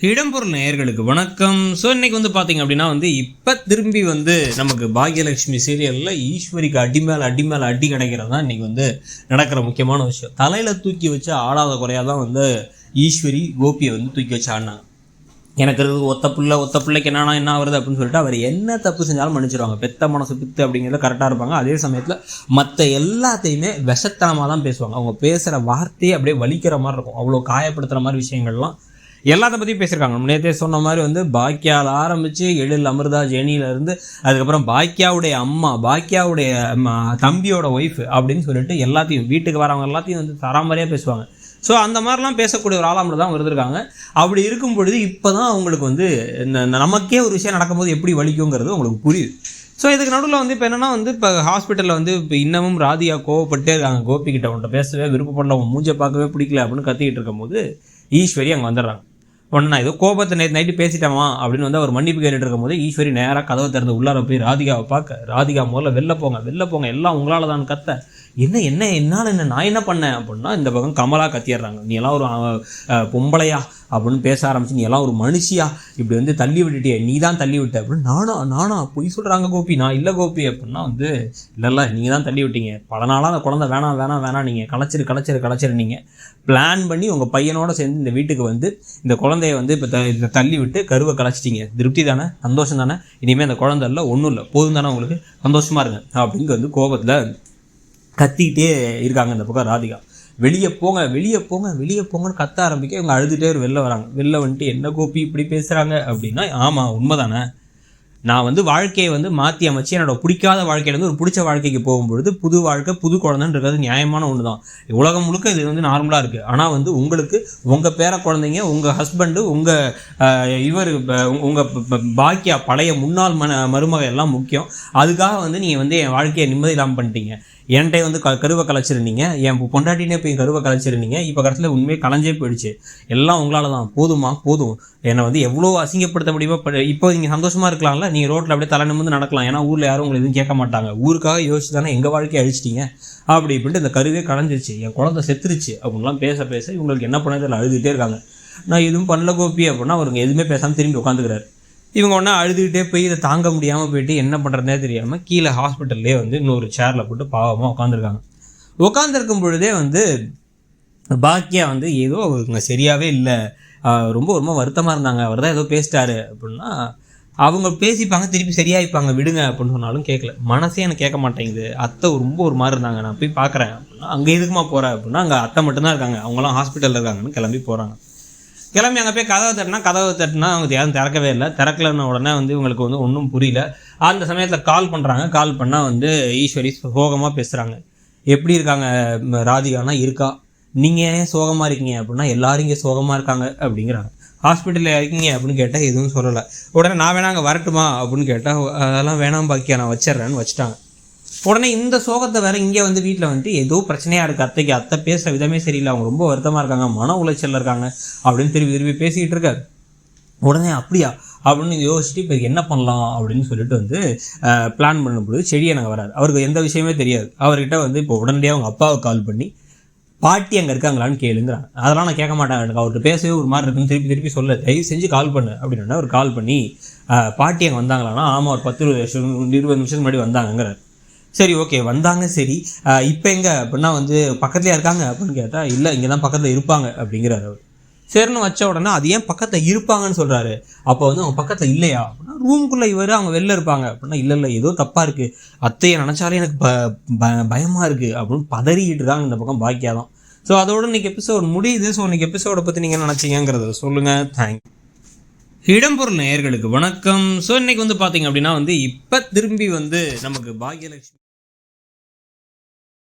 இடம்பொருள் நேயர்களுக்கு வணக்கம். ஸோ இன்னைக்கு பார்த்தீங்க அப்படின்னா இப்போ திரும்பி நமக்கு பாக்யலட்சுமி சீரியலில் ஈஸ்வரிக்கு அடி மேலே அடி கிடைக்கிறது தான் இன்றைக்கி நடக்கிற முக்கியமான விஷயம். தலையில் தூக்கி வச்சு ஆடாத குறையாக தான் ஈஸ்வரி கோபியை தூக்கி வச்சு ஆடினாங்க. எனக்கு இருக்குது ஒத்த பிள்ளைக்கு என்ன வருது அப்படின்னு சொல்லிட்டு அவர் என்ன தப்பு செஞ்சாலும் மன்னிச்சிருவாங்க. பெத்த மனசு பித்து அப்படிங்கிறத கரெக்டாக இருப்பாங்க. அதே சமயத்தில் மற்ற எல்லாத்தையுமே விஷத்தனமாக தான் பேசுவாங்க. அவங்க பேசுகிற வார்த்தையே அப்படியே வலிக்கிற மாதிரி இருக்கும். அவ்வளோ காயப்படுத்துகிற மாதிரி விஷயங்கள்லாம் எல்லாத்த பற்றியும் பேசியிருக்காங்க. நேற்றே சொன்ன மாதிரி பாக்கியாவில் ஆரம்பித்து எழில் அமிர்தா ஜெனியிலேருந்து அதுக்கப்புறம் பாக்கியாவுடைய அம்மா, பாக்கியாவுடைய தம்பியோட ஒய்ஃபு அப்படின்னு சொல்லிட்டு எல்லாத்தையும் வீட்டுக்கு வரவங்க எல்லாத்தையும் தராமறையாக பேசுவாங்க. ஸோ அந்த மாதிரிலாம் பேசக்கூடிய ஒரு ஆளாமல் தான் இருந்திருக்காங்க. அப்படி இருக்கும் பொழுது இப்போ தான் அவங்களுக்கு நமக்கே ஒரு விஷயம் நடக்கும்போது எப்படி வலிக்குங்கிறது உங்களுக்கு புரியுது. ஸோ இதுக்கு நடுவில் இப்போ என்னென்னா இப்போ ஹாஸ்பிட்டலில் இப்போ இன்னமும் ராதிகா கோவப்பட்டே இருக்காங்க. கோபிக்கிட்ட உன்ட்ட பேசவே விருப்பப்படல, உன் மூஞ்சை பார்க்கவே பிடிக்கல அப்படின்னு கத்திக்கிட்டு இருக்கும்போது ஈஸ்வரி அங்கே வந்துடுறாங்க. உடனே நான் ஏதோ கோபத்தை நைட்டு பேசிட்டேமா அப்படின்னு அவர் மன்னிப்பு கேட்டுட்டு இருக்கும் போது ஈஸ்வரி நேராக கதவை திறந்து உள்ளார போய் ராதிகாவை பார்க்க, ராதிகா முதல்ல வெளில போங்க எல்லாம் உங்களால் தான் கத்த, என்னால் நான் என்ன பண்ணேன் அப்படின்னா இந்த பக்கம் கமலா கத்திடுறாங்க. நீ எல்லாம் ஒரு பொம்பளையா அப்படின்னு பேச ஆரம்பிச்சு, நீ எல்லாம் ஒரு மனுஷியா, இப்படி தள்ளி விட்டுட்டியே, நீ தான் தள்ளி விட்ட அப்படின்னு நானா பொய் சொல்கிறாங்க கோபி, நான் இல்லை கோபி அப்படின்னா இல்லைல்ல நீங்கள் தான் தள்ளி விட்டீங்க, பல நாளாக அந்த குழந்தை வேணாம் நீங்கள் கலைச்சிரு நீங்கள் பிளான் பண்ணி உங்கள் பையனோட சேர்ந்து இந்த வீட்டுக்கு இந்த குழந்தைய இப்போ தள்ளி விட்டு கருவை கலைச்சிட்டிங்க. திருப்தி தானே, சந்தோஷம் தானே, இனிமேல் அந்த குழந்தை இல்லை ஒன்றும் இல்லை, போதும் தானே உங்களுக்கு, சந்தோஷமாக இருங்க அப்படின்னு கோபத்தில் கத்திக்கிட்டே இருக்காங்க. இந்த பக்கம் ராதிகா வெளியே போங்கன்னு கத்த ஆரம்பிக்க இவங்க அழுதுகிட்டே வெளில வராங்க. வெளில என்ன கோபி இப்படி பேசுகிறாங்க அப்படின்னா, ஆமாம் உண்மைதானே, நான் வாழ்க்கையை மாற்றி அமைச்சு என்னோட பிடிக்காத வாழ்க்கையிலேருந்து ஒரு பிடிச்ச வாழ்க்கைக்கு போகும்பொழுது புது வாழ்க்கை புது குழந்தைன்றது நியாயமான ஒன்று தான். உலகம் முழுக்க இது நார்மலாக இருக்குது. ஆனால் உங்களுக்கு உங்கள் பேர குழந்தைங்க, உங்கள் ஹஸ்பண்டு, உங்கள் பாக்கியா பழைய முன்னாள் மருமக எல்லாம் முக்கியம். அதுக்காக நீங்கள் என் வாழ்க்கையை நிம்மதி இல்லாமல் பண்ணிட்டீங்க. என்கிட்ட கருவை கலைச்சிருந்தீங்க, என் பொண்டாட்டினே போய் கருவை கலைச்சிருந்தீங்க. இப்போ கடைசியில் உண்மையை கலைஞ்சே போயிடுச்சு. எல்லாம் உங்களால் தான். போதும், என்னை எவ்வளோ அசிங்கப்படுத்த முடியுமோ. இப்போ நீங்கள் சந்தோஷமாக இருக்கலாம்ல, நீங்கள் ரோட்டில் அப்படியே தலை நிமிர்ந்து நடக்கலாம். ஏன்னா ஊரில் யாரும் உங்களை எதுவும் கேட்க மாட்டாங்க. ஊருக்காக யோசிச்சு தானே எங்கள் வாழ்க்கையை அழிச்சிட்டிங்க இப்படின்ட்டு இந்த கருவே கலைஞ்சிருச்சு, என் குழந்தை செத்துருச்சு அப்படின்லாம் பேச இவங்களுக்கு என்ன பண்ணதில் அழுதுகிட்டே இருக்காங்க. நான் எதுவும் பண்ணல கோபி அப்படின்னா அவருக்கு எதுவுமே பேசாமல் திரும்பி உட்காந்துக்கிறாரு. இவங்க ஒன்றா அழுதுகிட்டே போய் இதை தாங்க முடியாமல் போயிட்டு என்ன பண்ணுறதுனே தெரியாமல் கீழே ஹாஸ்பிட்டல்லே இன்னொரு சேரில் போட்டு பாவமாக உட்காந்துருக்காங்க. உட்காந்துருக்கும் பொழுதே பாக்கியா ஏதோ அவங்க சரியாகவே இல்லை, ரொம்ப வருத்தமாக இருந்தாங்க, அவர் தான் ஏதோ பேசிட்டாரு அப்படின்னா அவங்க பேசிப்பாங்க, திருப்பி சரியாயிப்பாங்க, விடுங்க அப்படின்னு சொன்னாலும் கேட்கல. மனசே எனக்கு கேட்க மாட்டேங்குது. அத்தை ரொம்ப ஒரு மாதிரி இருந்தாங்க, நான் போய் பார்க்குறேன் அப்படின்னா, அங்கே எதுக்குமா போகிறேன் அப்படின்னா, அங்கே அத்தை மட்டும்தான் இருக்காங்க, அவங்களாம் ஹாஸ்பிட்டலில் இருக்காங்கன்னு கிளம்பி போகிறாங்க. கிளம்பி அங்கே போய் கதவை தட்டினா அவங்க யாரும் திறக்கவே இல்லை. திறக்கலன்னு உடனே இவங்களுக்கு ஒன்றும் புரியல. அந்த சமயத்தில் கால் பண்ணுறாங்க. கால் பண்ணால் ஈஸ்வரி சோகமாக பேசுகிறாங்க. எப்படி இருக்காங்க ராதிகானா, இருக்கா, நீங்கள் ஏன் சோகமாக இருக்கீங்க அப்படின்னா, எல்லாரும் இங்கே சோகமாக இருக்காங்க அப்படிங்கிறாங்க. ஹாஸ்பிட்டலில் இருக்கீங்க அப்படின்னு கேட்டால் எதுவும் சொல்லலை. உடனே நான் வேணா அங்கே வரட்டுமா அப்படின்னு கேட்டால் அதெல்லாம் வேணாம் பாக்கியா, நான் வச்சிட்றேன்னு வச்சுட்டாங்க. உடனே இந்த சோகத்தை வேறு இங்கே வீட்டில் ஏதோ பிரச்சனையாக இருக்குது. அத்தைக்கு அத்தை பேசுகிற விதமே சரியில்லை, அவங்க ரொம்ப வருத்தமாக இருக்காங்க, மன உளைச்சலில் இருக்காங்க அப்படின்னு திருப்பி பேசிக்கிட்டு இருக்காரு. உடனே அப்படியா அப்படின்னு யோசிச்சுட்டு இப்போ என்ன பண்ணலாம் அப்படின்னு சொல்லிட்டு பிளான் பண்ணும்போது செடியை நாங்கள் வராது. அவருக்கு எந்த விஷயமே தெரியாது. அவர்கிட்ட இப்போ உடனடியாக அவங்க அப்பாவுக்கு கால் பண்ணி பாட்டி அங்கே இருக்காங்களான்னு கேளுங்கிறாங்க. அதெல்லாம் நான் கேட்க மாட்டேன், எனக்கு அவர்கிட்ட பேசவே ஒரு மாதிரி இருக்குன்னு திருப்பி சொல்ல, தயவு செஞ்சு கால் பண்ணு அப்படின்னா அவர் கால் பண்ணி பாட்டி அங்கே வந்தாங்களான்னா, ஆமாம் ஒரு 10-20 நிமிஷத்துக்கு முன்னாடி வந்தாங்கங்கிறார். சரி ஓகே வந்தாங்க, சரி இப்போ எங்கே அப்படின்னா பக்கத்துலேயே இருக்காங்க அப்படின்னு கேட்டால், இல்லை இங்கே தான் பக்கத்தில் இருப்பாங்க அப்படிங்கிறாரு அவர். சரின்னு வச்ச உடனே அது ஏன் பக்கத்தில் இருப்பாங்கன்னு சொல்கிறாரு. அப்போ அவங்க பக்கத்தில் இல்லையா அப்படின்னா, ரூமுக்குள்ளே அவங்க வெளில இருப்பாங்க அப்படின்னா, இல்லை ஏதோ தப்பாக இருக்குது, அத்தையை நினச்சாலே எனக்கு பயமாக இருக்குது அப்படின்னு பதறிக்கிட்டு இருக்காங்க இந்த பக்கம் பாக்கியா தான். ஸோ அதோட இன்றைக்கி எபிசோட் முடியுது. ஸோ இன்றைக்கி எபிசோடை பற்றி நீங்கள் நினச்சிங்கிறத சொல்லுங்கள். தேங்க்யூ. இடம்பொருள் நேயர்களுக்கு வணக்கம். ஸோ இன்றைக்கி பார்த்தீங்க அப்படின்னா இப்போ திரும்பி நமக்கு பாக்யலட்சுமி